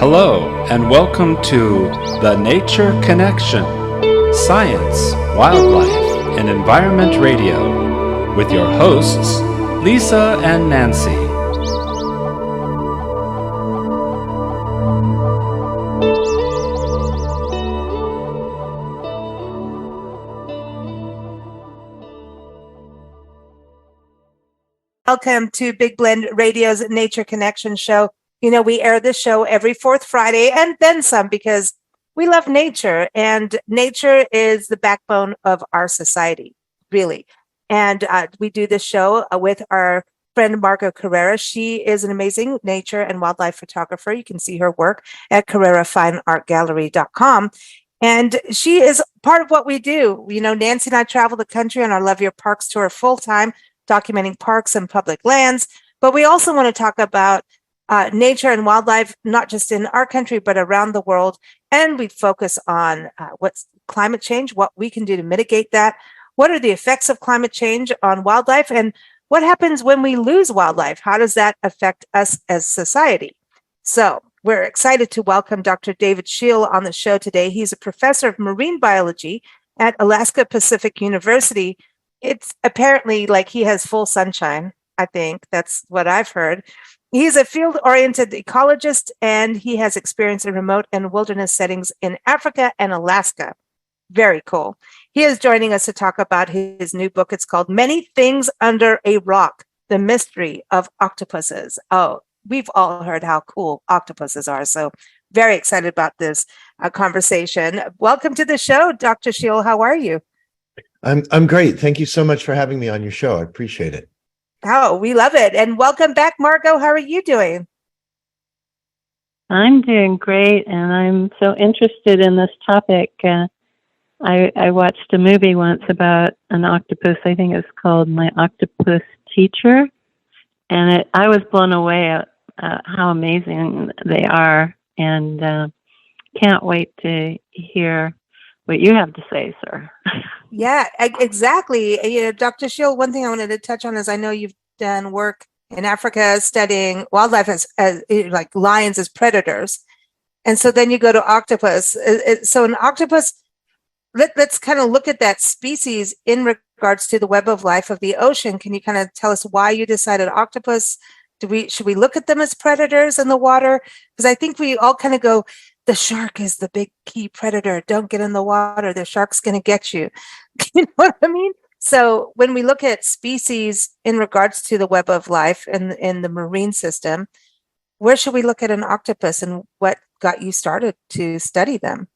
Hello, and welcome to The Nature Connection Science, Wildlife, and Environment Radio with your hosts, Lisa and Nancy. Welcome to Big Blend Radio's Nature Connection show. You know, we air this show every fourth Friday and then some because we love nature, and nature is the backbone of our society, really. And we do this show with our friend Margot Carrera. She is an amazing nature and wildlife photographer. You can see her work at carrerafineartgallery.com. And she is part of what we do. You know, Nancy and I travel the country on our Love Your Parks tour full time, documenting parks and public lands. But we also want to talk about nature and wildlife, not just in our country, but around the world. And we focus on what's climate change, what we can do to mitigate that. What are the effects of climate change on wildlife? And what happens when we lose wildlife? How does that affect us as society? So we're excited to welcome Dr. David Scheel on the show today. He's a professor of marine biology at Alaska Pacific University. It's apparently like he has full sunshine. I think that's what I've heard. He's a field-oriented ecologist, and he has experience in remote and wilderness settings in Africa and Alaska. Very cool. He is joining us to talk about his new book. It's called Many Things Under a Rock, The Mystery of Octopuses. Oh, we've all heard how cool octopuses are, so very excited about this conversation. Welcome to the show, Dr. Scheel. How are you? I'm great. Thank you so much for having me on your show. I appreciate it. Oh, we love it. And welcome back, Margot. How are you doing? I'm doing great, and I'm so interested in this topic. I watched a movie once about an octopus. I think it's called My Octopus Teacher. And I was blown away at how amazing they are, and can't wait to hear what you have to say, sir. Yeah, exactly. You know, Dr. Scheel, one thing I wanted to touch on is I know you've done work in Africa studying wildlife as like lions as predators. And so then you go to octopus. So an octopus, let's kind of look at that species in regards to the web of life of the ocean. Can you kind of tell us why you decided octopus? Should we look at them as predators in the water? Because I think we all kind of go, the shark is the big key predator. Don't get in the water. The shark's going to get you. You know what I mean? So when we look at species in regards to the web of life in the marine system, where should we look at an octopus, and what got you started to study them?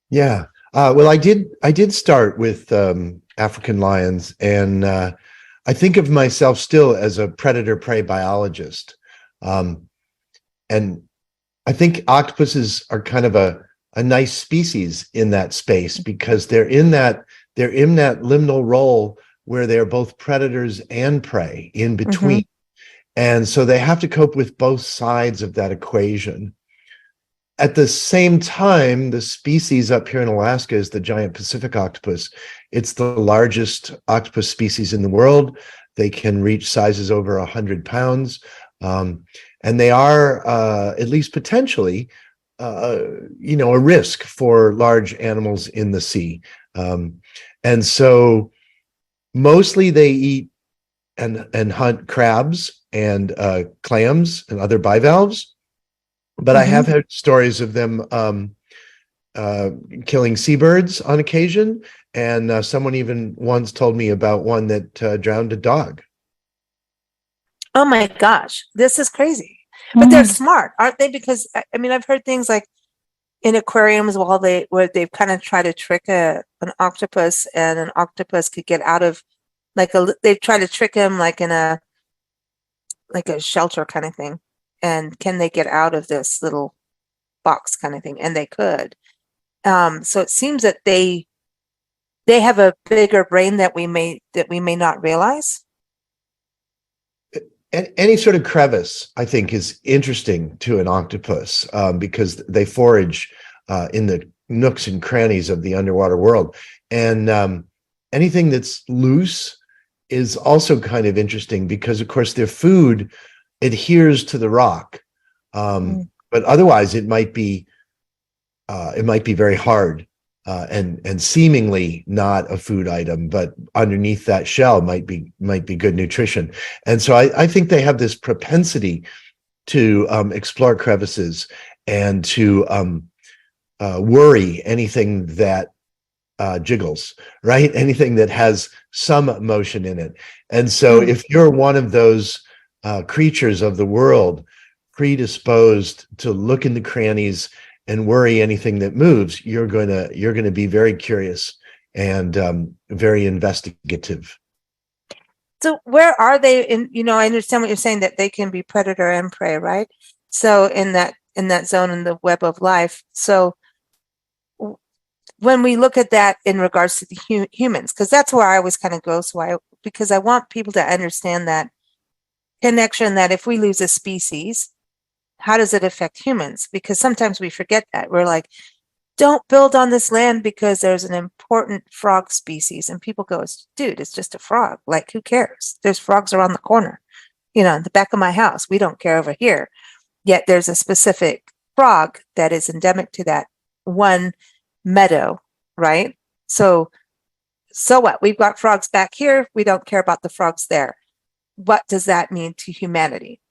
Yeah. Well, I did start with African lions, and I think of myself still as a predator-prey biologist. And I think octopuses are kind of a nice species in that space because they're in that liminal role where they're both predators and prey in between. Mm-hmm. And so they have to cope with both sides of that equation. At the same time, the species up here in Alaska is the giant Pacific octopus. It's the largest octopus species in the world. They can reach sizes over 100 pounds. And they are, at least potentially, a risk for large animals in the sea. And so mostly they eat and hunt crabs and clams and other bivalves. But I have heard stories of them killing seabirds on occasion. And someone even once told me about one that drowned a dog. Oh my gosh, this is crazy. But they're smart, aren't they? Because I mean, I've heard things like in aquariums where they've kind of tried to trick an octopus, and an octopus could get out of they've tried to trick him like in a shelter kind of thing. And can they get out of this little box kind of thing? And they could. So it seems that they have a bigger brain that we may not realize. Any sort of crevice, I think, is interesting to an octopus because they forage in the nooks and crannies of the underwater world. And anything that's loose is also kind of interesting because, of course, their food adheres to the rock. But but otherwise it might be very hard, and seemingly not a food item, but underneath that shell might be good nutrition. And so I think they have this propensity to explore crevices and to worry anything that jiggles, right? Anything that has some motion in it. And so if you're one of those creatures of the world predisposed to look in the crannies and worry anything that moves, you're gonna be very curious and very investigative. So where are they in, I understand what you're saying, that they can be predator and prey, right? So in that zone in the web of life. So when we look at that in regards to the humans, because that's where I always kind of go. Because I want people to understand that connection, that if we lose a species, how does it affect humans? Because sometimes we forget that. We're like, don't build on this land because there's an important frog species. And people go, dude, it's just a frog. Like, who cares? There's frogs around the corner, in the back of my house. We don't care over here. Yet there's a specific frog that is endemic to that one meadow, right? So what? We've got frogs back here. We don't care about the frogs there. What does that mean to humanity?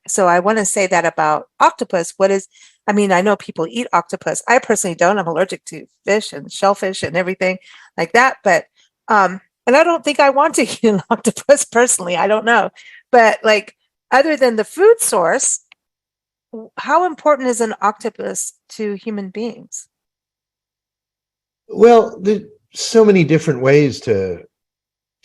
So I want to say that about octopus. I know people eat octopus. I personally don't. I'm allergic to fish and shellfish and everything like that. But, and I don't think I want to eat an octopus personally. I don't know. But like, other than the food source, how important is an octopus to human beings? Well, there's so many different ways to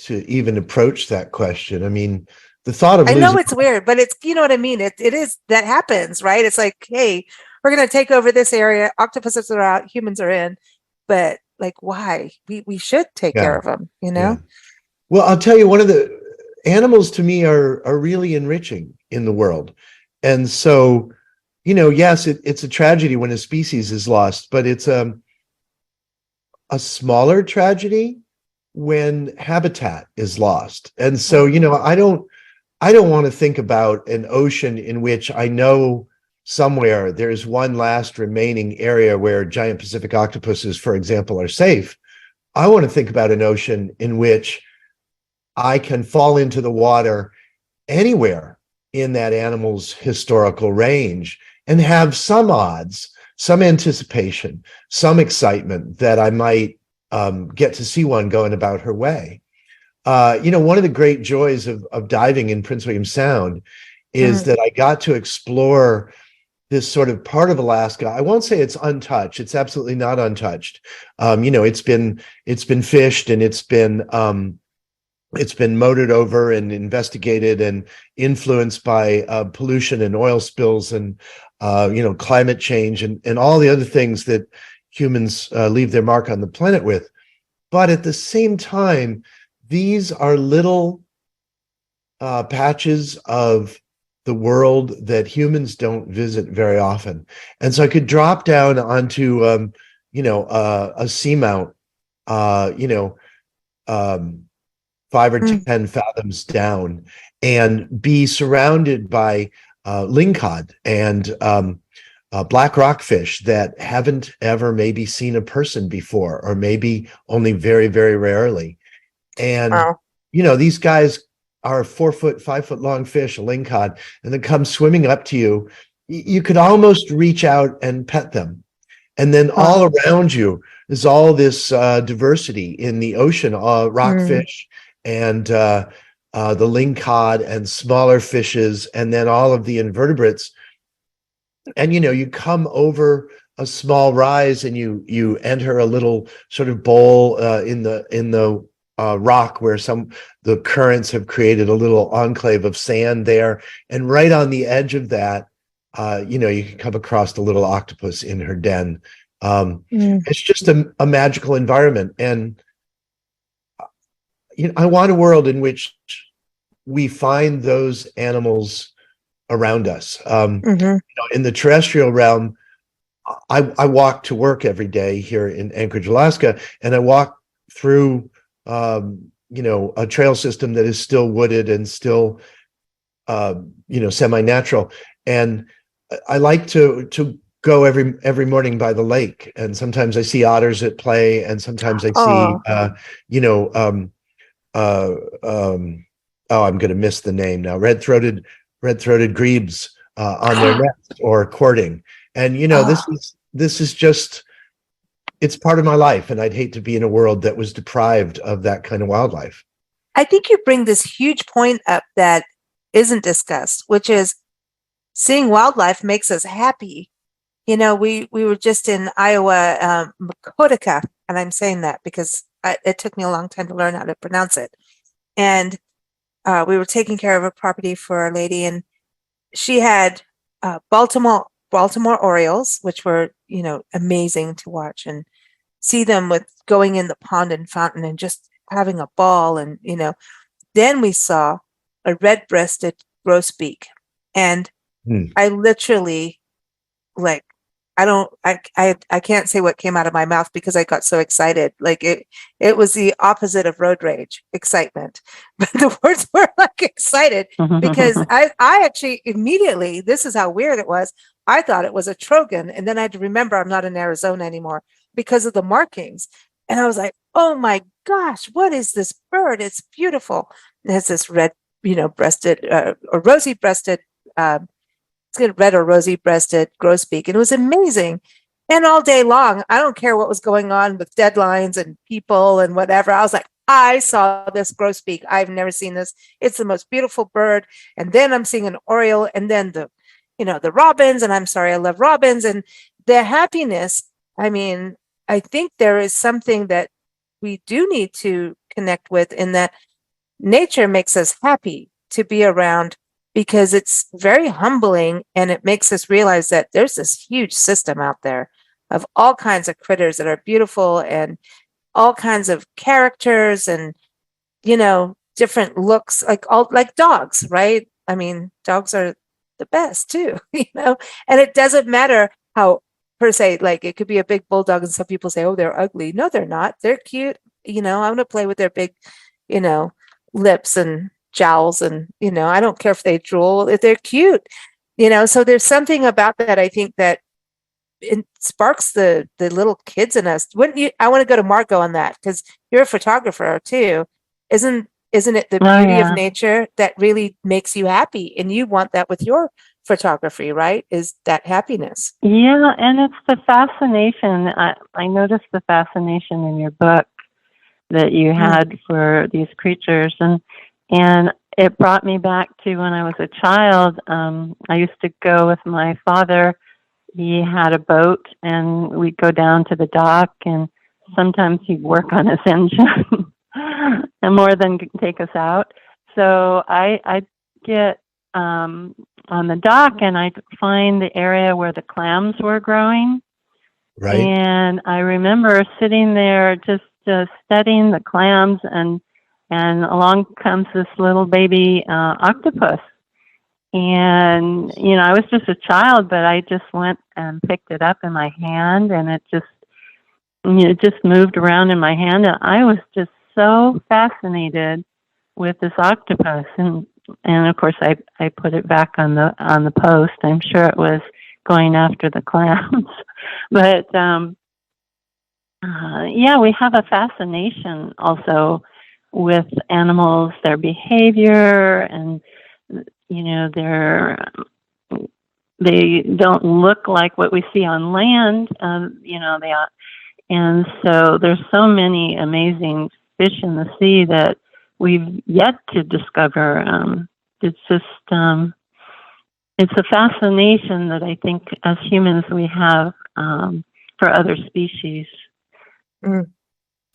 even approach that question. I mean, the thought of I know it's weird, but it's, you know what I mean? It is, that happens, right? It's like, hey, we're going to take over this area. Octopuses are out, humans are in, but like, why? We should take care of them, Yeah. Well, I'll tell you, one of the animals to me are really enriching in the world. And so, yes, it's a tragedy when a species is lost, but it's a smaller tragedy when habitat is lost. And so, I don't want to think about an ocean in which I know somewhere there's one last remaining area where giant Pacific octopuses, for example, are safe. I want to think about an ocean in which I can fall into the water anywhere in that animal's historical range and have some odds, some anticipation, some excitement that I might get to see one going about her way. One of the great joys of diving in Prince William Sound is that I got to explore this sort of part of Alaska. I won't say it's untouched. It's absolutely not untouched. It's been fished and it's been motored over and investigated and influenced by pollution and oil spills and climate change and all the other things that humans leave their mark on the planet with. But at the same time, these are little patches of the world that humans don't visit very often. And so I could drop down onto, a seamount, 5 or 10 fathoms down and be surrounded by lingcod and black rockfish that haven't ever maybe seen a person before, or maybe only very, very rarely. And, these guys are 4 foot, 5 foot long fish, a lingcod, and they come swimming up to you. You could almost reach out and pet them. And then all around you is all this diversity in the ocean, rockfish and the lingcod and smaller fishes, and then all of the invertebrates. And, you come over a small rise and you enter a little sort of bowl in the rock where the currents have created a little enclave of sand there. And right on the edge of that, you can come across the little octopus in her den. It's just a magical environment. And I want a world in which we find those animals around us. In the terrestrial realm, I walk to work every day here in Anchorage, Alaska, and I walk through a trail system that is still wooded and still semi-natural. And I like to go every morning by the lake, and sometimes I see otters at play, and sometimes I see Oh, you know uh, um, oh, I'm going to miss the name now. Red-throated grebes on their nest or courting, and oh, this is just, it's part of my life, and I'd hate to be in a world that was deprived of that kind of wildlife. I think you bring this huge point up that isn't discussed, which is seeing wildlife makes us happy. We were just in Iowa, Makotica, and I'm saying that because it took me a long time to learn how to pronounce it. And we were taking care of a property for a lady, and she had Baltimore Orioles, which were amazing to watch and see them with going in the pond and fountain and just having a ball. And then we saw a red-breasted grosbeak, and Hmm. I literally, like, I can't say what came out of my mouth because I got so excited. Like it was the opposite of road rage, excitement. But the words were like excited because I actually immediately, this is how weird it was. I thought it was a trogon, and then I had to remember I'm not in Arizona anymore because of the markings. And I was like, oh my gosh, what is this bird? It's beautiful. It has this red, breasted or rosy breasted it's got red or rosy breasted grosbeak, and it was amazing. And all day long, I don't care what was going on with deadlines and people and whatever. I was like, I saw this grosbeak. I've never seen this. It's the most beautiful bird. And then I'm seeing an oriole, and then the robins. And I'm sorry, I love robins and the happiness. I mean, I think there is something that we do need to connect with, in that nature makes us happy to be around, because it's very humbling, and it makes us realize that there's this huge system out there of all kinds of critters that are beautiful, and all kinds of characters, and different looks, like dogs, right? I mean, dogs are the best too, and it doesn't matter how, per se, like it could be a big bulldog and some people say, oh, they're ugly. No, they're not. They're cute. I'm going to play with their big, you know, lips and jowls, and I don't care if they drool, if they're cute. So there's something about that, I think, that it sparks the little kids in us. Wouldn't you? I want to go to Margot on that, because you're a photographer too. Isn't it the Oh, beauty of yeah. nature that really makes you happy, and you want that with your photography, right? Is that happiness? Yeah, and it's the fascination. I noticed the fascination in your book that you had for these creatures, and it brought me back to when I was a child. I used to go with my father. He had a boat, and we'd go down to the dock, and sometimes he'd work on his engine and more than take us out. So I'd get on the dock, and I'd find the area where the clams were growing. Right. And I remember sitting there just studying the clams, and along comes this little baby octopus. And, I was just a child, but I just went and picked it up in my hand, and it just moved around in my hand. And I was just so fascinated with this octopus. And of course I put it back on the post. I'm sure it was going after the clams. But, yeah, we have a fascination also with animals, their behavior, and they don't look like what we see on land. They are, and so there's so many amazing fish in the sea that we've yet to discover. It's just it's a fascination that I think as humans we have for other species.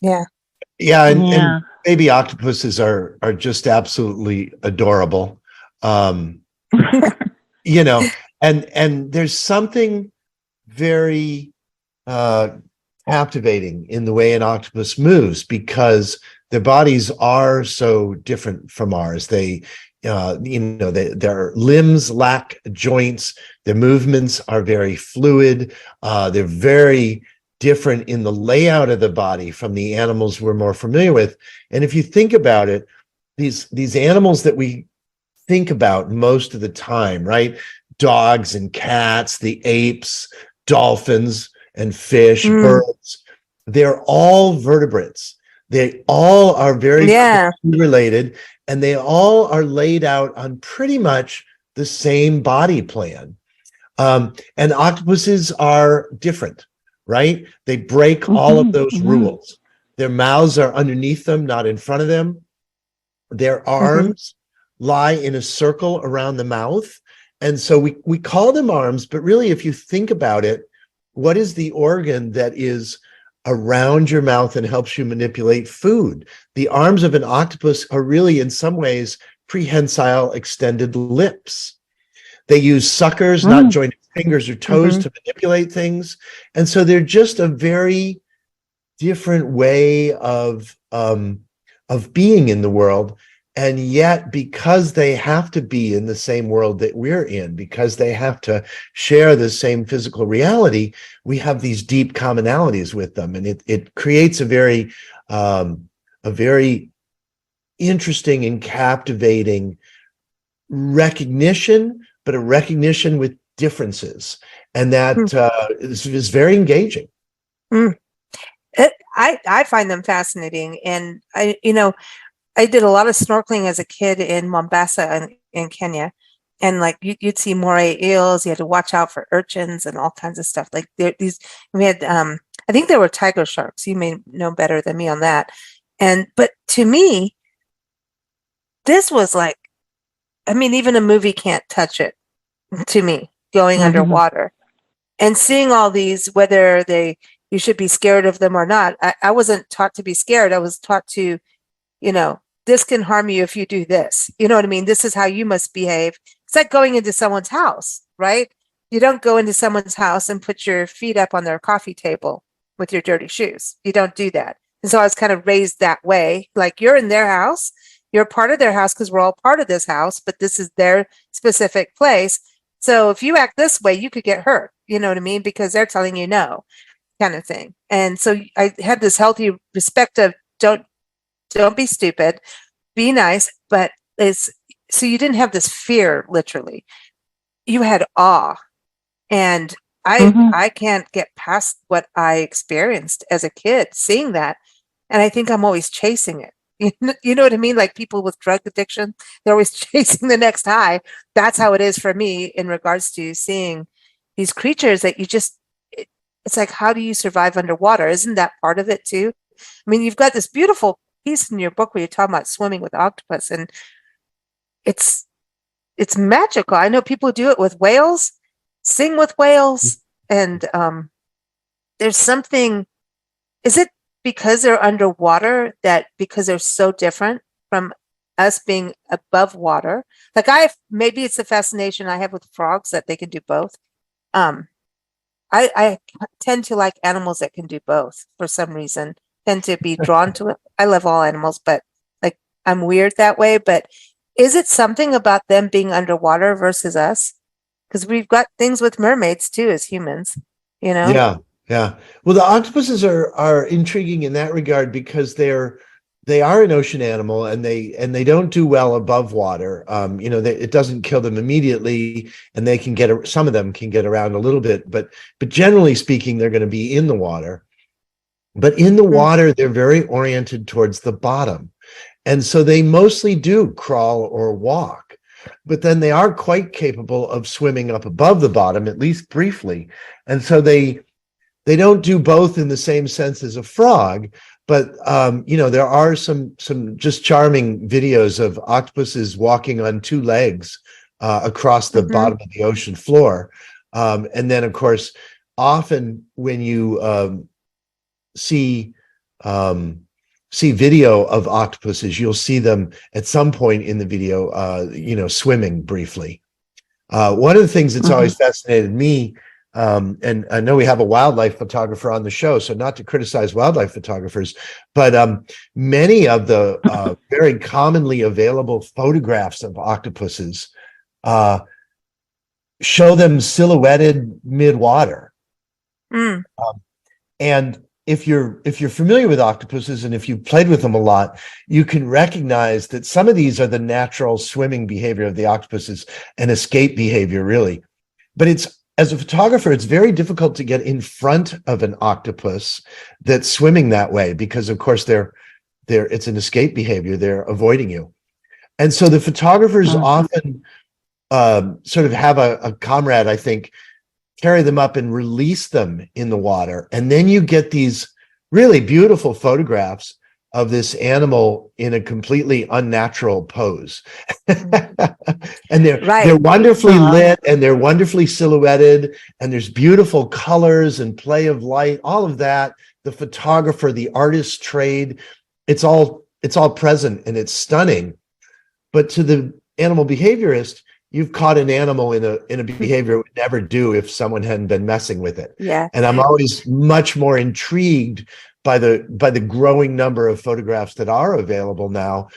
Yeah. Yeah, and baby octopuses are just absolutely adorable. And there's something very captivating in the way an octopus moves, because their bodies are so different from ours. Their limbs lack joints. Their movements are very fluid. They're very different in the layout of the body from the animals we're more familiar with. And if you think about it, these animals that we think about most of the time, right? dogs and cats, the apes, dolphins and fish, Mm. birds. They're all vertebrates. They all are very Yeah. closely related, and they all are laid out on pretty much the same body plan. And octopuses are different, right? They break all of those rules. Their mouths are underneath them, not in front of them. Their arms lie in a circle around the mouth. And so we call them arms, but really, if you think about it, what is the organ that is around your mouth and helps you manipulate food? The arms of an octopus are really, in some ways, prehensile extended lips. They use suckers, not jointed fingers or toes, to manipulate things. And so they're just a very different way of being in the world. And yet, because they have to be in the same world that we're in, because they have to share the same physical reality, we have these deep commonalities with them. And it creates a very interesting and captivating recognition, but a recognition with differences. And that is very engaging. I find them fascinating. And I did a lot of snorkeling as a kid in Mombasa in Kenya. And like you'd see moray eels, you had to watch out for urchins and all kinds of stuff. Like we had, I think there were tiger sharks. You may know better than me on that. But to me, this was like, even a movie can't touch it to me, going underwater and seeing all these, whether you should be scared of them or not. I wasn't taught to be scared. I was taught to, this can harm you if you do this. You know what I mean? This is how you must behave. It's like going into someone's house, right? You don't go into someone's house and put your feet up on their coffee table with your dirty shoes. You don't do that. And so I was kind of raised that way. Like, you're in their house. You're part of their house because we're all part of this house, but this is their specific place. So if you act this way, you could get hurt. You know what I mean? Because they're telling you no, kind of thing. And so I had this healthy respect of don't be stupid, be nice, but so you didn't have this fear, literally. You had awe. And I can't get past what I experienced as a kid seeing that. And I think I'm always chasing it. You know what I mean? Like people with drug addiction, they're always chasing the next high. That's how it is for me in regards to seeing these creatures that it's like, how do you survive underwater? Isn't that part of it too? You've got this beautiful piece in your book where you're talking about swimming with octopus, and it's magical. I know people do it with whales, sing with whales, and there's something. Is it because they're underwater that because they're so different from us being above water? Like maybe it's the fascination I have with frogs that they can do both. I tend to like animals that can do both for some reason. Tend to be drawn to it. I love all animals, but like I'm weird that way. But is it something about them being underwater versus us? Because we've got things with mermaids too as humans, Yeah. Well, the octopuses are intriguing in that regard because they are an ocean animal, and they don't do well above water. It doesn't kill them immediately, and they can some of them can get around a little bit, but generally speaking, they're going to be in the water. But in the water, they're very oriented towards the bottom. And so they mostly do crawl or walk, but then they are quite capable of swimming up above the bottom, at least briefly. And so they don't do both in the same sense as a frog, but there are some just charming videos of octopuses walking on two legs across the bottom of the ocean floor. And then, of course, often when you see video of octopuses, you'll see them at some point in the video, swimming briefly. One of the things that's always fascinated me, and I know we have a wildlife photographer on the show, so not to criticize wildlife photographers, but many of the very commonly available photographs of octopuses show them silhouetted mid-water. And if you're familiar with octopuses and if you've played with them a lot, you can recognize that some of these are the natural swimming behavior of the octopuses and escape behavior, really. But as a photographer, it's very difficult to get in front of an octopus that's swimming that way because, of course, it's an escape behavior. They're avoiding you. And so the photographers often sort of have a comrade, I think, carry them up and release them in the water. And then you get these really beautiful photographs of this animal in a completely unnatural pose. And they're wonderfully lit and they're wonderfully silhouetted and there's beautiful colors and play of light, all of that. The photographer, the artist's trade, it's all present and it's stunning. But to the animal behaviorist, you've caught an animal in a behavior it would never do if someone hadn't been messing with it. Yeah. And I'm always much more intrigued by the growing number of photographs that are available now,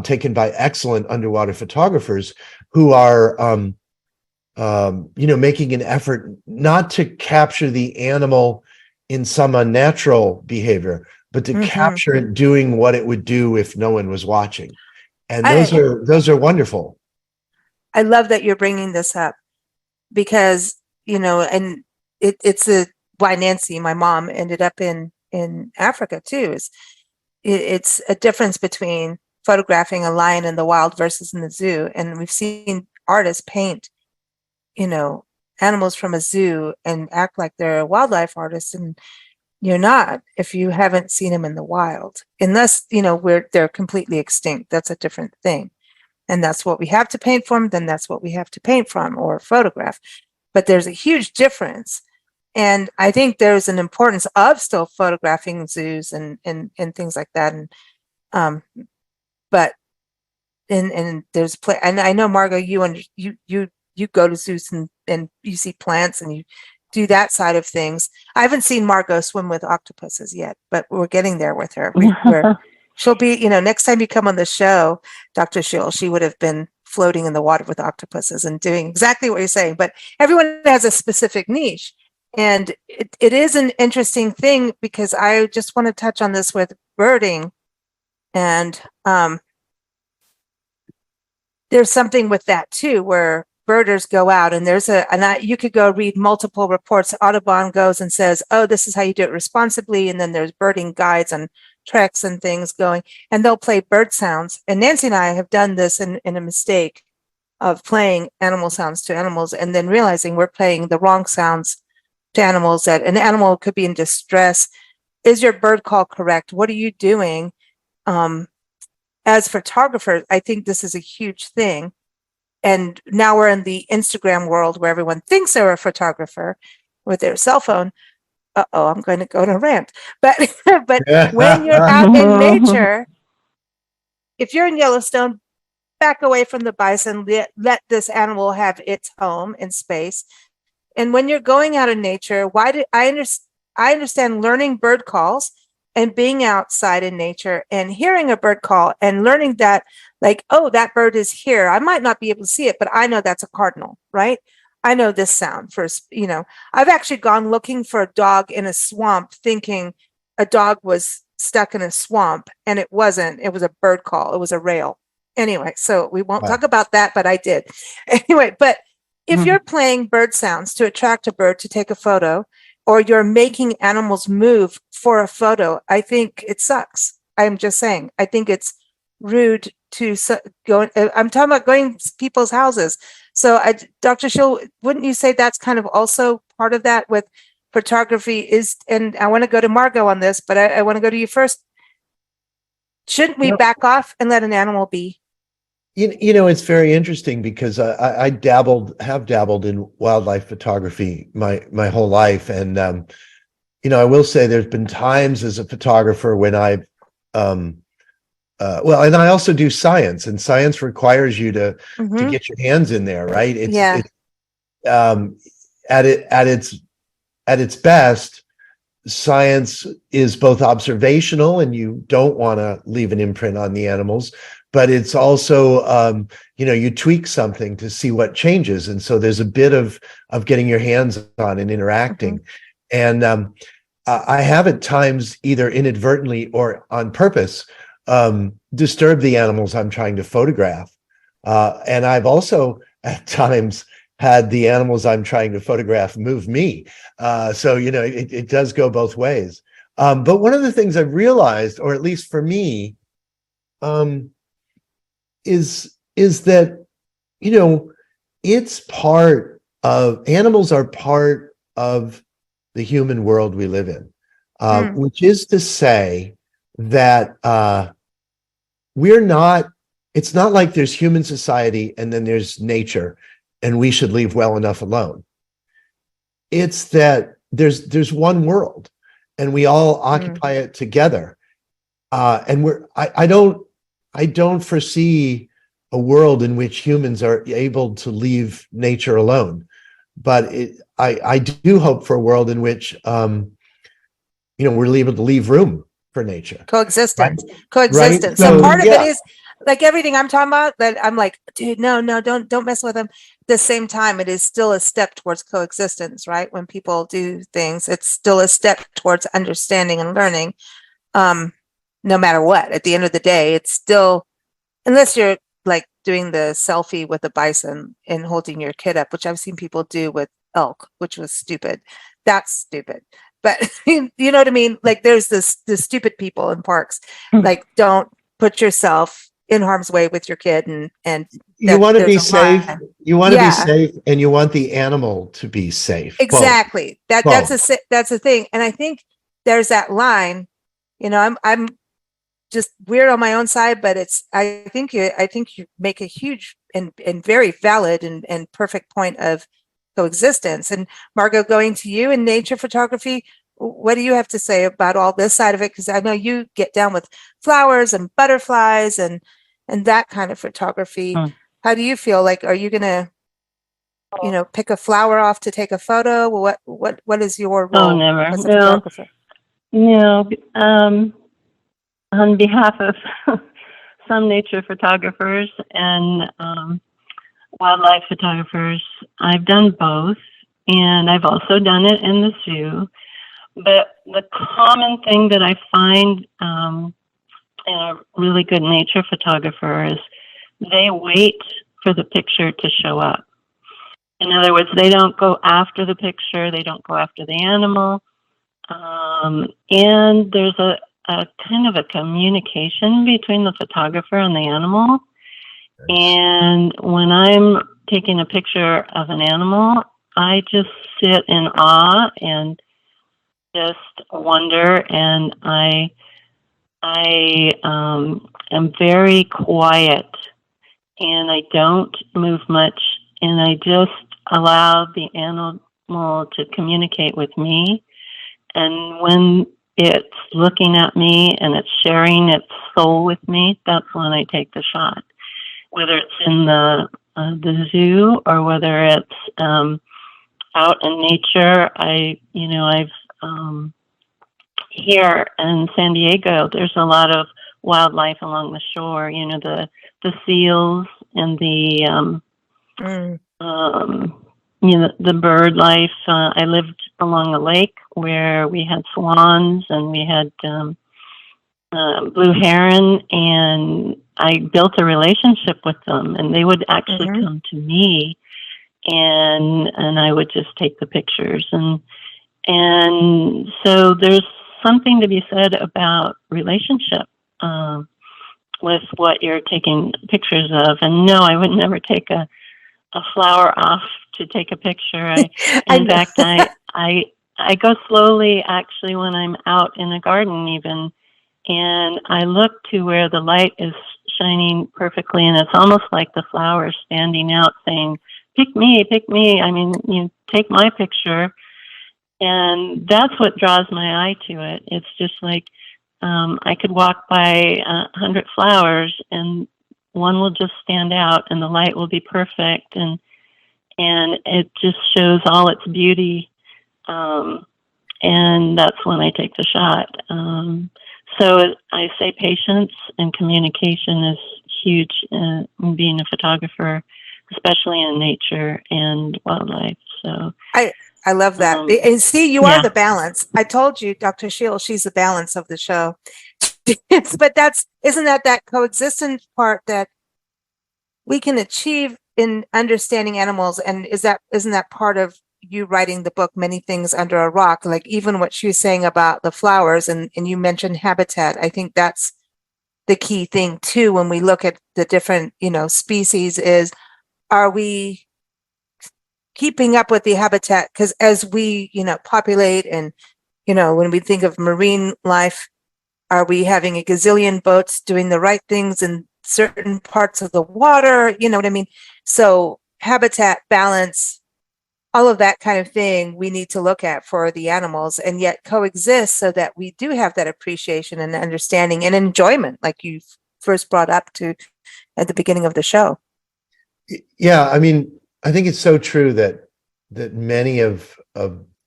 taken by excellent underwater photographers who are, making an effort not to capture the animal in some unnatural behavior, but to capture it doing what it would do if no one was watching. And those are wonderful. I love that you're bringing this up because, and it's why Nancy, my mom, ended up in Africa too. It's a difference between photographing a lion in the wild versus in the zoo. And we've seen artists paint, animals from a zoo and act like they're a wildlife artist. And you're not if you haven't seen them in the wild, unless, they're completely extinct. That's a different thing. And that's what we have to paint from, then that's what we have to paint from or photograph. But there's a huge difference. And I think there's an importance of still photographing zoos and things like that. And but there's play. And I know, Margot, you go to zoos and you see plants and you do that side of things. I haven't seen Margot swim with octopuses yet, but we're getting there with her. She'll be, next time you come on the show, Dr. Scheel, she would have been floating in the water with octopuses and doing exactly what you're saying. But everyone has a specific niche. And it is an interesting thing because I just want to touch on this with birding. And there's something with that too, where birders go out and you could go read multiple reports. Audubon goes and says, oh, this is how you do it responsibly. And then there's birding guides and treks and things going, and they'll play bird sounds. And Nancy and I have done this in a mistake of playing animal sounds to animals and then realizing we're playing the wrong sounds to animals, that an animal could be in distress. Is your bird call correct? What are you doing? As photographers, I think this is a huge thing. And now we're in the Instagram world where everyone thinks they're a photographer with their cell phone. I'm going to go on a rant. But when you're out in nature, if you're in Yellowstone, back away from the bison, let this animal have its home in space. And when you're going out in nature, I understand learning bird calls and being outside in nature and hearing a bird call and learning that, like, oh, that bird is here. I might not be able to see it, but I know that's a cardinal, right? I know this sound first. I've actually gone looking for a dog in a swamp thinking a dog was stuck in a swamp, and it wasn't. It was a bird call. It was a rail. Anyway, so we won't talk about that, but I did. Anyway, but if you're playing bird sounds to attract a bird to take a photo, or you're making animals move for a photo, I think it sucks. I'm just saying. I think it's rude to go. I'm talking about going to people's houses. So, Dr. Scheel, wouldn't you say that's kind of also part of that with photography and I want to go to Margot on this, but I want to go to you first. Shouldn't we back off and let an animal be? It's very interesting because I have dabbled in wildlife photography my whole life. And, I will say there's been times as a photographer when I've, and I also do science, and science requires you to get your hands in there, right? At its best, science is both observational, and you don't want to leave an imprint on the animals, but it's also, you tweak something to see what changes. And so there's a bit of getting your hands on and interacting. And I have at times, either inadvertently or on purpose, disturbed the animals I'm trying to photograph. And I've also at times had the animals I'm trying to photograph move me. So, it does go both ways. But one of the things I've realized, or at least for me, is that, it's part of, animals are part of the human world we live in, which is to say that it's not like there's human society and then there's nature and we should leave well enough alone. It's that there's one world and we all occupy it together. And I don't foresee a world in which humans are able to leave nature alone. But I do hope for a world in which, we're able to leave room for nature. Coexistence. Right? So part of it is like everything I'm talking about, that I'm like, dude, no, don't mess with them. At the same time, it is still a step towards coexistence, right? When people do things, it's still a step towards understanding and learning. No matter what, at the end of the day, it's still, unless you're like doing the selfie with a bison and holding your kid up, which I've seen people do with elk, which was stupid. That's stupid. But you know what I mean? Like there's the stupid people in parks. Like don't put yourself in harm's way with your kid, and you want to be safe. line. You want to be safe, and you want the animal to be safe. Exactly. That's a thing. And I think there's that line. I'm just weird on my own side, but I think you make a huge and very valid and perfect point of coexistence. And Margot, going to you in nature photography, what do you have to say about all this side of it? Because I know you get down with flowers and butterflies and that kind of photography. How do you feel? Like, are you gonna, pick a flower off to take a photo? What is your role never. as a photographer? No. On behalf of some nature photographers and wildlife photographers, I've done both, and I've also done it in the zoo. But the common thing that I find in a really good nature photographer is they wait for the picture to show up. In other words, they don't go after the picture, they don't go after the animal, and there's a kind of a communication between the photographer and the animal. And when I'm taking a picture of an animal, I just sit in awe and just wonder, and I am very quiet, and I don't move much, and I just allow the animal to communicate with me. And when it's looking at me and it's sharing its soul with me, that's when I take the shot. Whether it's in the zoo or whether it's out in nature, I've here in San Diego, there's a lot of wildlife along the shore. The seals and the bird life. I lived along a lake where we had swans and we had blue heron, and I built a relationship with them, and they would actually come to me, and I would just take the pictures, and so there's something to be said about relationship with what you're taking pictures of. And no, I would never take a flower off to take a picture. In fact, I go slowly actually when I'm out in a garden even, and I look to where the light is shining perfectly, and it's almost like the flower is standing out saying, pick me, I mean, take my picture. And that's what draws my eye to it. It's just like I could walk by 100 flowers and one will just stand out and the light will be perfect, and it just shows all its beauty, and that's when I take the shot. So I say patience and communication is huge in being a photographer, especially in nature and wildlife. So I I love that. And see, you Yeah. are the balance. I told you, Dr. Scheel, she's the balance of the show. But isn't that coexistence part that we can achieve in understanding animals? And isn't that part of you writing the book, Many Things Under a Rock? Like even what she was saying about the flowers, and you mentioned habitat. I think that's the key thing too, when we look at the different, species, is, are we keeping up with the habitat? Because as we, populate, and, when we think of marine life, are we having a gazillion boats doing the right things in certain parts of the water? You know what I mean? So habitat balance, all of that kind of thing we need to look at for the animals, and yet coexist so that we do have that appreciation and understanding and enjoyment, like you first brought up to at the beginning of the show. Yeah, I mean, I think it's so true that many of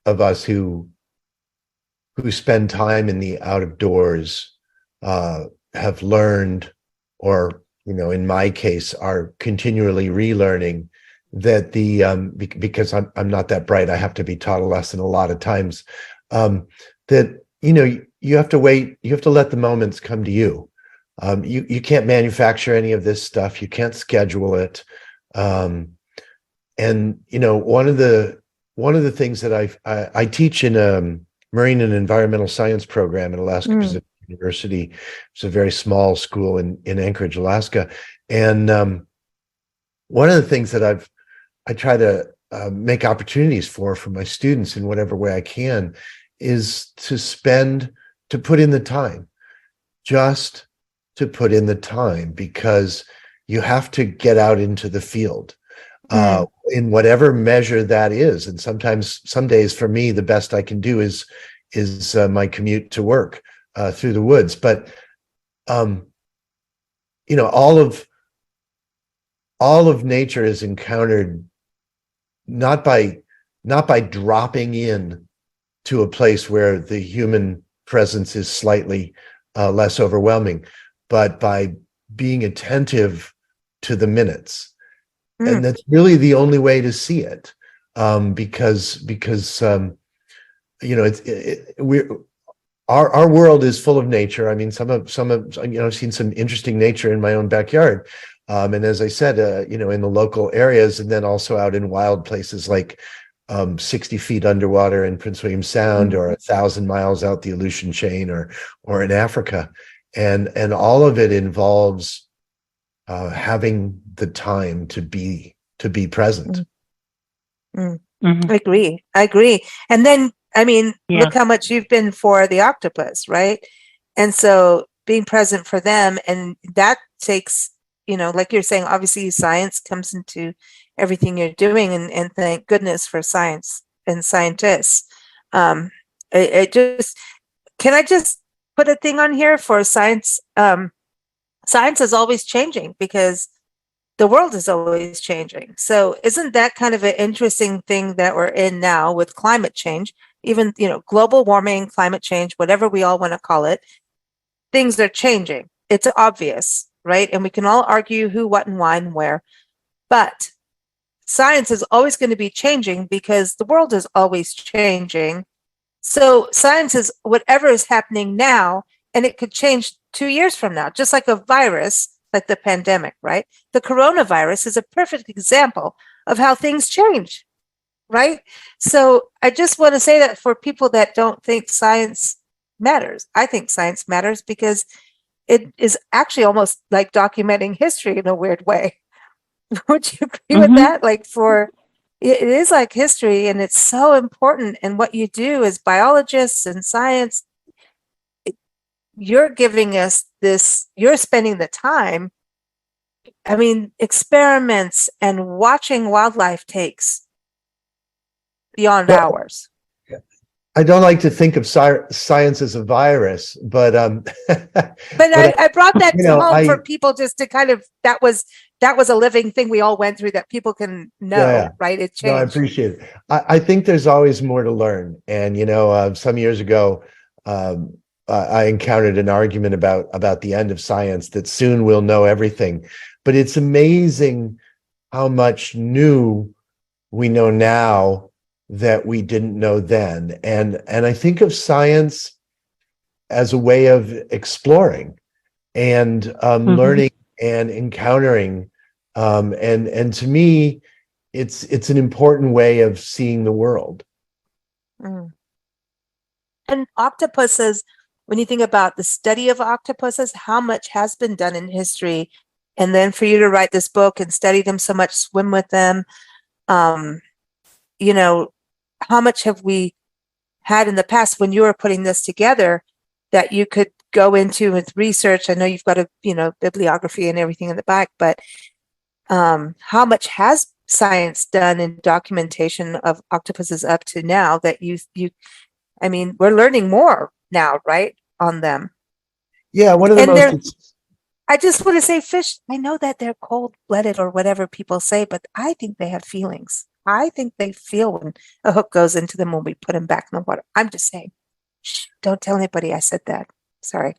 us who spend time in the out of doors have learned, or in my case, are continually relearning that because I'm not that bright, I have to be taught a lesson a lot of times, that you have to wait, you have to let the moments come to you. You can't manufacture any of this stuff, you can't schedule it. And one of the things that I teach in a marine and environmental science program at Alaska Pacific University. It's a very small school in Anchorage, Alaska. And one of the things that I try to make opportunities for my students in whatever way I can is to put in the time, just to put in the time, because you have to get out into the field in whatever measure that is. And sometimes, some days for me, the best I can do is my commute to work through the woods. But all of nature is encountered not by dropping in to a place where the human presence is slightly less overwhelming, but by being attentive to the minutes. And that's really the only way to see it, because our world is full of nature. I mean, some of I've seen some interesting nature in my own backyard, and as I said, in the local areas, and then also out in wild places like 60 feet underwater in Prince William Sound, or 1,000 miles out the Aleutian chain, or in Africa, and all of it involves having the time to be present. I agree. And then, I mean, look how much you've been for the octopus, right? And so being present for them, and that takes, like you're saying, obviously science comes into everything you're doing, and thank goodness for science and scientists. Can I just put a thing on here for science? Science is always changing because the world is always changing. So isn't that kind of an interesting thing that we're in now with climate change? Even, global warming, climate change, whatever we all want to call it, things are changing. It's obvious, right? And we can all argue who, what, and why, and where. But science is always going to be changing because the world is always changing. So science is whatever is happening now, and it could change 2 years from now, just like a virus, like the pandemic, right? The coronavirus is a perfect example of how things change, right? So I just want to say that for people that don't think science matters, I think science matters because it is actually almost like documenting history in a weird way. Would you agree with that? Like it is like history, and it's so important. And what you do as biologists and science, you're giving us this, you're spending the time. I mean, experiments and watching wildlife takes beyond hours. I don't like to think of science as a virus, but I brought that to home for people, just to kind of, that was a living thing we all went through that people can know, right? It changed. No, I appreciate it. I think there's always more to learn. And, some years ago, I encountered an argument about the end of science, that soon we'll know everything. But it's amazing how much new we know now that we didn't know then. And I think of science as a way of exploring and learning and encountering. And to me, it's an important way of seeing the world. Mm. And octopuses, when you think about the study of octopuses, how much has been done in history? And then for you to write this book and study them so much, swim with them, you know, how much have we had in the past when you were putting this together that you could go into with research? I know you've got a, bibliography and everything in the back, but how much has science done in documentation of octopuses up to now that I mean, we're learning more now, right, on them. Yeah, one of the most. I just want to say fish, I know that they're cold-blooded or whatever people say, but I think they have feelings. I think they feel when a hook goes into them when we put them back in the water. I'm just saying. Shh, don't tell anybody I said that. Sorry.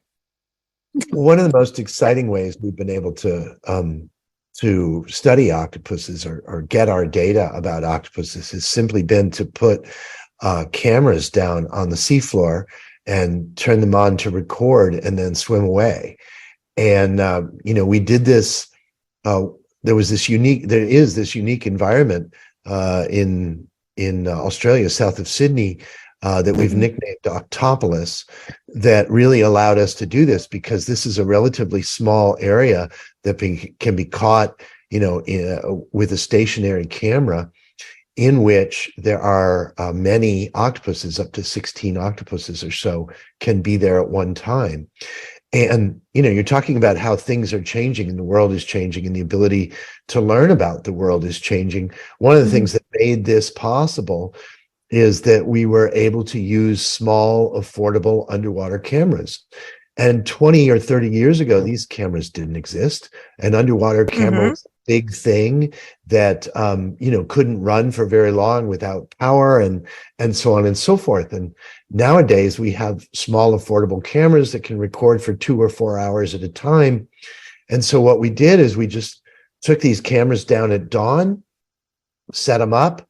One of the most exciting ways we've been able to study octopuses or get our data about octopuses has simply been to put cameras down on the seafloor and turn them on to record and then swim away. And we did this. There is this unique environment in Australia, south of Sydney, that we've nicknamed Octopolis, that really allowed us to do this because this is a relatively small area that can be caught, with a stationary camera, in which there are many octopuses, up to 16 octopuses or so, can be there at one time. And, you're talking about how things are changing and the world is changing and the ability to learn about the world is changing. One of the things that made this possible is that we were able to use small, affordable underwater cameras. And 20 or 30 years ago, these cameras didn't exist. An underwater camera was a big thing that, couldn't run for very long without power and so on and so forth. And nowadays we have small, affordable cameras that can record for 2 or 4 hours at a time. And so what we did is we just took these cameras down at dawn, set them up,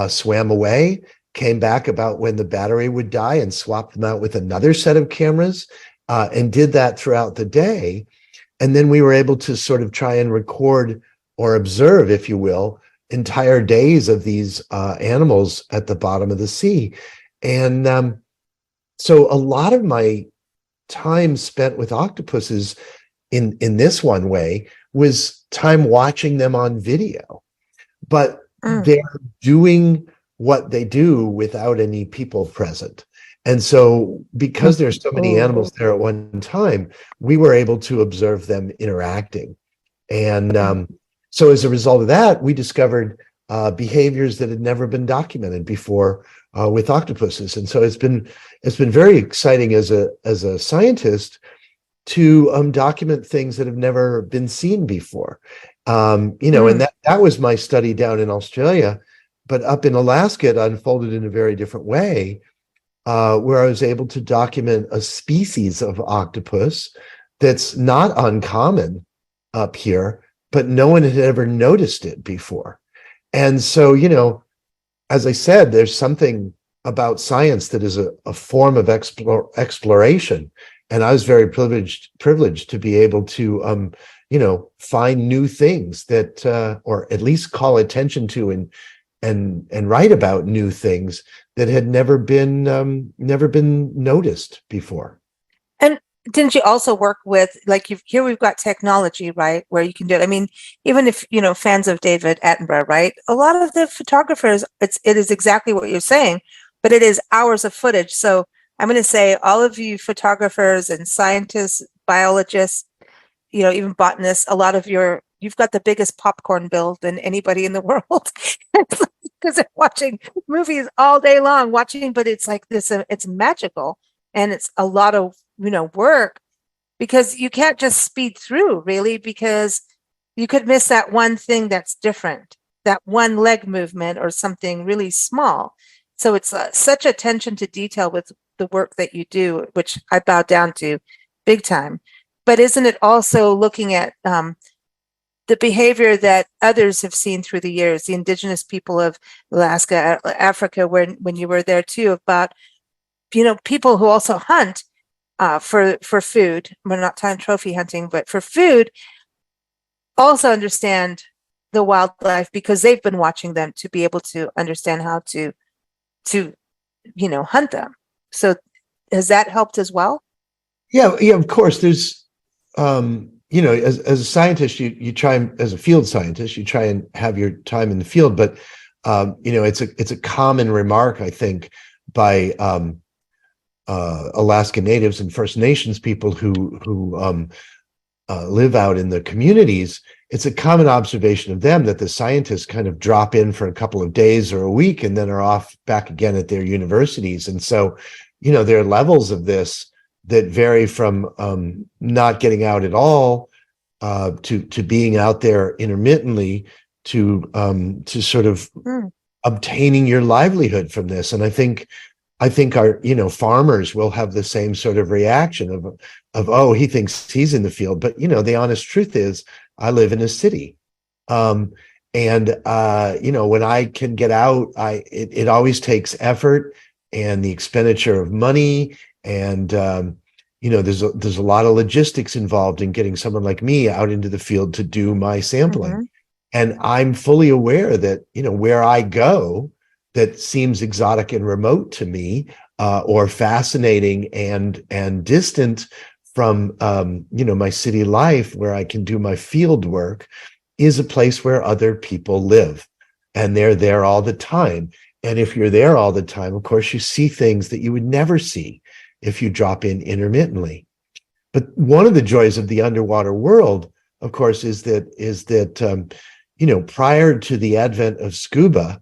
swam away, came back about when the battery would die and swapped them out with another set of cameras, and did that throughout the day. And then we were able to sort of try and record or observe, if you will, entire days of these animals at the bottom of the sea. And so a lot of my time spent with octopuses in this one way was time watching them on video. But they're doing what they do without any people present. And so because there's so many animals there at one time, we were able to observe them interacting. And so as a result of that, we discovered behaviors that had never been documented before with octopuses. And so it's been very exciting as a scientist to document things that have never been seen before. And that was my study down in Australia. But up in Alaska, it unfolded in a very different way, where I was able to document a species of octopus that's not uncommon up here, but no one had ever noticed it before. And so, as I said, there's something about science that is a form of exploration. And I was very privileged to be able to, find new things that, or at least call attention to and write about new things that had never been noticed before. And didn't you also work with, here we've got technology, right, where you can do it? I mean, even if, fans of David Attenborough, right, a lot of the photographers, it is exactly what you're saying, but it is hours of footage. So I'm going to say all of you photographers and scientists, biologists, even botanists, a lot of you've got the biggest popcorn bill than anybody in the world because they're watching movies all day long, but it's like this, it's magical. And it's a lot of, work, because you can't just speed through, really, because you could miss that one thing that's different, that one leg movement or something really small. So it's such attention to detail with the work that you do, which I bow down to big time. But isn't it also looking at the behavior that others have seen through the years, the indigenous people of Alaska, Africa, when you were there too, about, people who also hunt for food. We're not talking trophy hunting, but for food, also understand the wildlife because they've been watching them to be able to understand how to hunt them. So has that helped as well? Yeah, of course. There's, as a scientist, you try as a field scientist, you try and have your time in the field, but it's a common remark, I think, by Alaska Natives and First Nations people who live out in the communities. It's a common observation of them that the scientists kind of drop in for a couple of days or a week and then are off back again at their universities. And so, there are levels of this that vary from not getting out at all to being out there intermittently to sort of obtaining your livelihood from this. And I think our farmers will have the same sort of reaction of oh, he thinks he's in the field, but the honest truth is I live in a city, and when I can get out, it always takes effort and the expenditure of money, and there's a lot of logistics involved in getting someone like me out into the field to do my sampling, and I'm fully aware that where I go that seems exotic and remote to me, or fascinating and distant from my city life where I can do my field work, is a place where other people live, and they're there all the time. And if you're there all the time, of course, you see things that you would never see if you drop in intermittently. But one of the joys of the underwater world, of course, is that prior to the advent of scuba,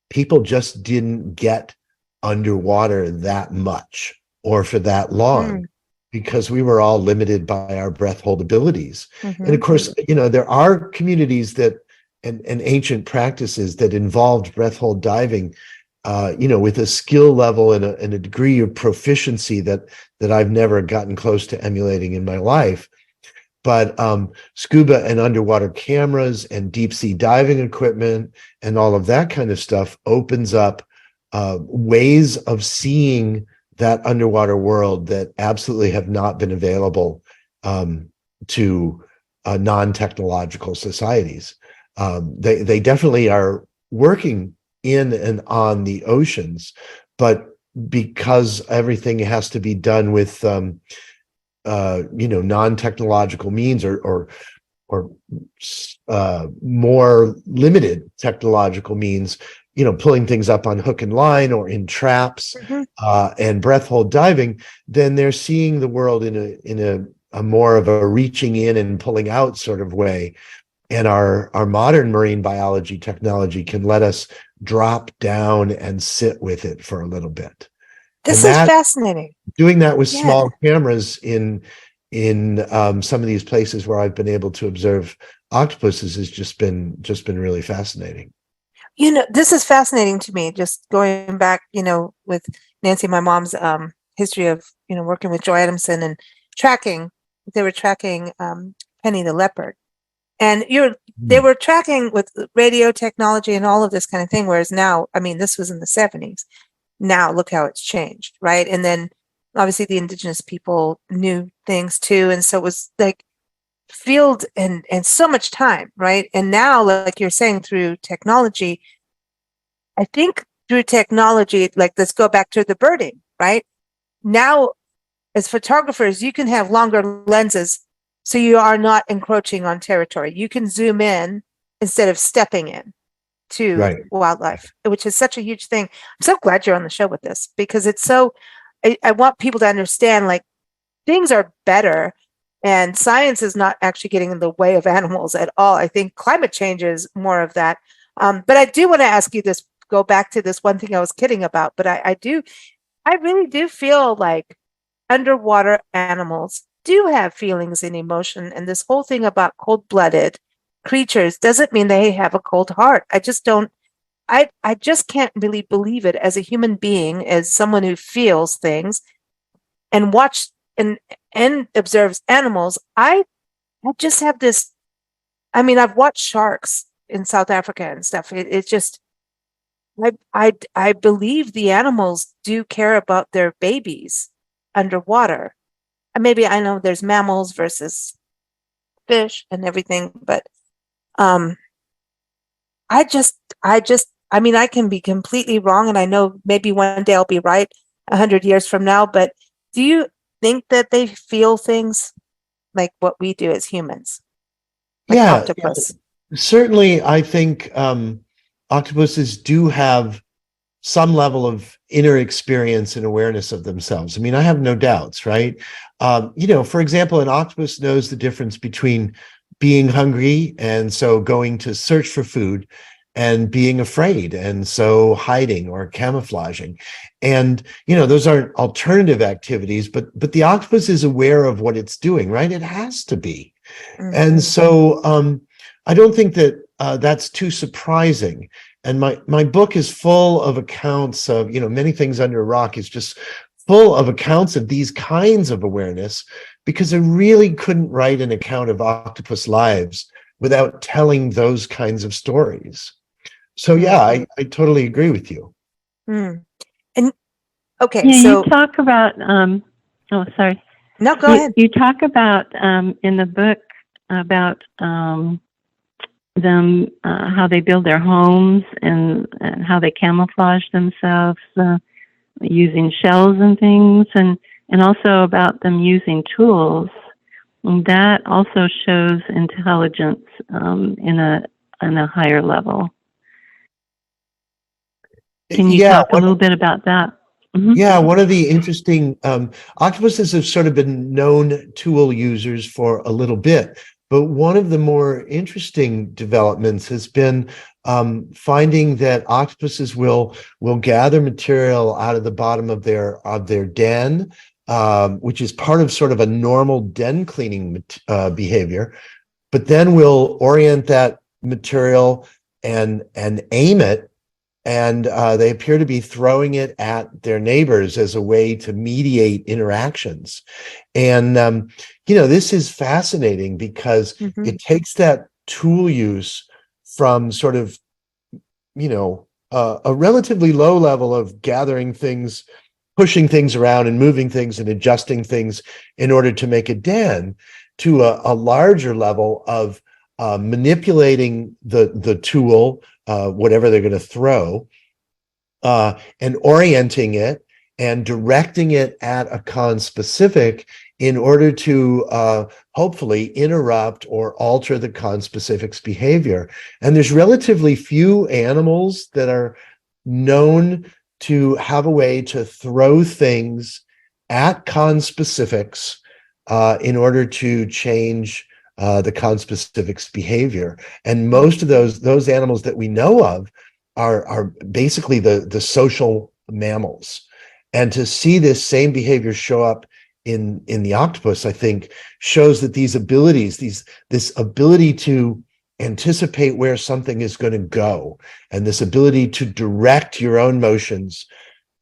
people just didn't get underwater that much or for that long because we were all limited by our breath hold abilities. And of course, there are communities that and ancient practices that involved breath hold diving, with a skill level and a degree of proficiency that I've never gotten close to emulating in my life. But scuba and underwater cameras and deep sea diving equipment and all of that kind of stuff opens up ways of seeing that underwater world that absolutely have not been available to non-technological societies. They definitely are working in and on the oceans, but because everything has to be done with non-technological means or more limited technological means, pulling things up on hook and line or in traps and breath hold diving, then they're seeing the world in a more of a reaching in and pulling out sort of way. And our modern marine biology technology can let us drop down and sit with it for a little bit. This is fascinating. Doing that with small cameras in some of these places where I've been able to observe octopuses has just been really fascinating. This is fascinating to me. Just going back, with Nancy, my mom's history of working with Joy Adamson and tracking. They were tracking Penny the leopard, and they were tracking with radio technology and all of this kind of thing. Whereas now, this was in the 70s. Now look how it's changed, right? And then obviously the indigenous people knew things too. And so it was like field and so much time, right? And now, like you're saying, through technology, I think through technology, like let's go back to the birding, right? Now, as photographers, you can have longer lenses so you are not encroaching on territory. You can zoom in instead of stepping in to wildlife, which is such a huge thing. I'm so glad you're on the show with this because it's so, I want people to understand like things are better and science is not actually getting in the way of animals at all. I think climate change is more of that. But I do want to ask you this, go back to this one thing I was kidding about, but I really do feel like underwater animals do have feelings and emotion. And this whole thing about cold-blooded creatures doesn't mean they have a cold heart. I just can't really believe it as a human being, as someone who feels things and watch and observes animals. I just have this I mean, I've watched sharks in South Africa and stuff. It's just, I believe the animals do care about their babies underwater. And maybe I know there's mammals versus fish and everything, but um, I mean, I can be completely wrong, and I know maybe one day I'll be right 100 years from now, but do you think that they feel things like what we do as humans? Like Yeah, octopus? certainly. I think octopuses do have some level of inner experience and awareness of themselves. I mean, I have no doubts, right? For example, an octopus knows the difference between being hungry and so going to search for food, and being afraid and so hiding or camouflaging. And those aren't alternative activities, but the octopus is aware of what it's doing, right? It has to be. And so I don't think that that's too surprising. And my book is full of accounts of, Many Things Under a Rock is just full of accounts of these kinds of awareness, because I really couldn't write an account of octopus lives without telling those kinds of stories. So yeah, I totally agree with you. And okay, Yeah, so you talk about. Oh, sorry. no, go ahead. You talk about in the book about them, how they build their homes and how they camouflage themselves using shells and things, and also about them using tools. And that also shows intelligence in a higher level. Can you talk a little bit about that? Mm-hmm. Yeah, one of the interesting octopuses have sort of been known tool users for a little bit, but one of the more interesting developments has been finding that octopuses will gather material out of the bottom of their den, which is part of sort of a normal den cleaning behavior, but then will orient that material and aim it. And they appear to be throwing it at their neighbors as a way to mediate interactions. And, this is fascinating because it takes that tool use from sort of, a relatively low level of gathering things, pushing things around and moving things and adjusting things in order to make a den, to a larger level of manipulating the tool, whatever they're going to throw, and orienting it and directing it at a conspecific in order to hopefully interrupt or alter the conspecific's behavior. And there's relatively few animals that are known to have a way to throw things at conspecifics in order to change the conspecific's behavior. And most of those animals that we know of are basically the social mammals. And to see this same behavior show up in the octopus, I think, shows that these abilities, this ability to anticipate where something is going to go, and this ability to direct your own motions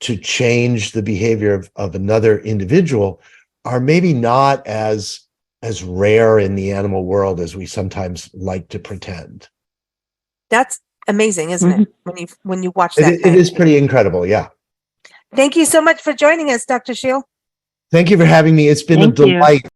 to change the behavior of another individual, are maybe not as rare in the animal world as we sometimes like to pretend. That's amazing, isn't it? When you watch that, it is pretty incredible. Yeah. Thank you so much for joining us, Dr. Scheel. Thank you for having me. It's been a delight.